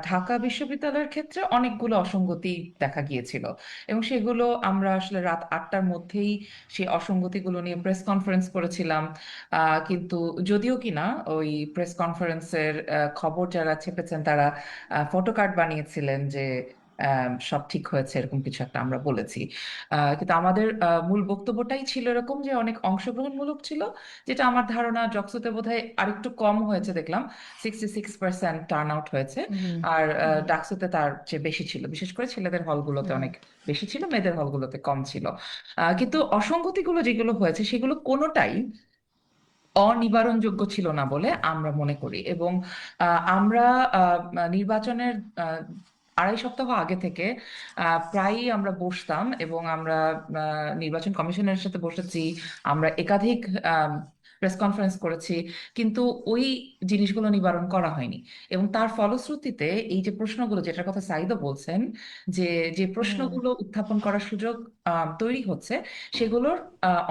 ঢাকা বিশ্ববিদ্যালয়ের ক্ষেত্রে অনেকগুলো অসঙ্গতি দেখা গিয়েছিল এবং সেগুলো আমরা আসলে রাত 8টার মধ্যেই সেই অসঙ্গতিগুলো নিয়ে প্রেস কনফারেন্স করেছিলাম। কিন্তু যদিও কিনা ওই প্রেস কনফারেন্সের খবর যারা ছেপেছেন তারা ফটোকার্ড বানিয়েছিলেন যে সব ঠিক হয়েছে এরকম কিছু একটা আমরা বলেছি। কিন্তু আমাদের মূল বক্তব্যটাই ছিল এরকম যে অনেক অংশগ্রহণমূলক ছিল, যেটা আমার ধারণা জকসুতে বোধহয় আরেকটু কম হয়েছে দেখলাম, 66% টার্ন আউট হয়েছে। হুম আর ডাকসুতে তার চেয়ে বেশি ছিল, বিশেষ করে ছেলেদের হলগুলোতে হুম অনেক বেশি ছিল, মেয়েদের হলগুলোতে কম ছিল। কিন্তু অসঙ্গতিগুলো যেগুলো হয়েছে সেগুলো কোনোটাই অনিবারণযোগ্য ছিল না বলে আমরা মনে করি। এবং আমরা নির্বাচনের আহ, 2.5 সপ্তাহ আগে থেকে প্রায়ই আমরা বসতাম এবং আমরা নির্বাচন কমিশনের সাথে বসেছি, আমরা একাধিক প্রেস কনফারেন্স করেছি, কিন্তু ওই জিনিসগুলো নিবারণ করা হয়নি। এবং তার ফলশ্রুতিতে এই যে প্রশ্নগুলো, যেটার কথা সাইদও বলছেন, যে যে হুম প্রশ্নগুলো উত্থাপন করার সুযোগ তৈরি হচ্ছে, সেগুলোর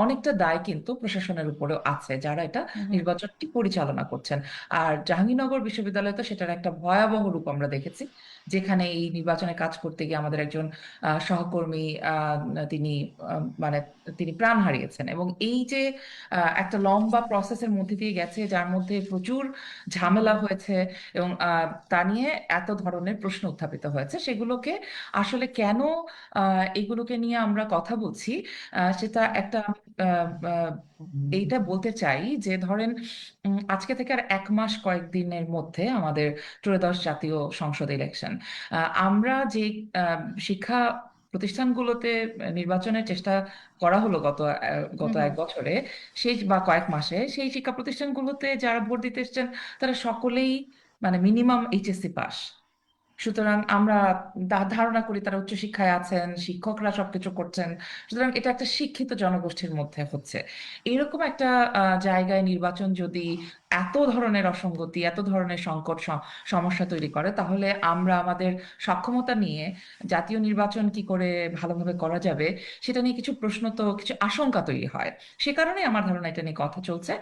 অনেকটা দায় কিন্তু প্রশাসনের উপরেও আছে, যারা এটা হুম নির্বাচনটি পরিচালনা করছেন। আর জাহাঙ্গীরনগর বিশ্ববিদ্যালয়ে তো সেটার একটা ভয়াবহ রূপ আমরা দেখেছি, যেখানে এই নির্বাচনে কাজ করতে গিয়ে আমাদের একজন সহকর্মী তিনি মানে তিনি প্রাণ হারিয়েছেন। এবং এই যে একটা লম্বা প্রসেসের মধ্যে দিয়ে গেছে, যার মধ্যে প্রচুর ঝামেলা হয়েছে এবং তা নিয়ে এত ধরনের প্রশ্ন উত্থাপিত হয়েছে, সেগুলোকে আসলে কেন এগুলোকে নিয়ে আমরা কথা বলছি, সেটা একটা আহ, আহ, এইটা বলতে চাই যে ধরেন আজকে থেকে আর 1 মাস কয়েকদিনের মধ্যে আমাদের ত্রয়োদশ জাতীয় সংসদ ইলেকশন। আমরা যে আহ, শিক্ষা প্রতিষ্ঠানগুলোতে নির্বাচনের চেষ্টা করা হলো গত হুম 1 বছরে, সেই বা কয়েক মাসে, সেই শিক্ষা প্রতিষ্ঠানগুলোতে যারা ভোট দিতে এসেছেন তারা সকলেই মানে মিনিমাম এইচএসসি পাস। সুতরাং আমরা ধারণা করি তারা উচ্চশিক্ষায় আছেন, শিক্ষকরা সবকিছু করছেন। সুতরাং এটা একটা শিক্ষিত জনগোষ্ঠীর মধ্যে হচ্ছে। এরকম একটা জায়গায় নির্বাচন যদি এত ধরনের অসঙ্গতি, এত ধরনের সংকট সমস্যা তৈরি করে, তাহলে আমরা আমাদের সক্ষমতা নিয়ে জাতীয় নির্বাচন কি করে ভালোভাবে করা যাবে সেটা নিয়ে কিছু প্রশ্ন, তো কিছু আশঙ্কা তৈরি হয়। সে কারণে আমার ধারণা এটা নিয়ে কথা চলছে।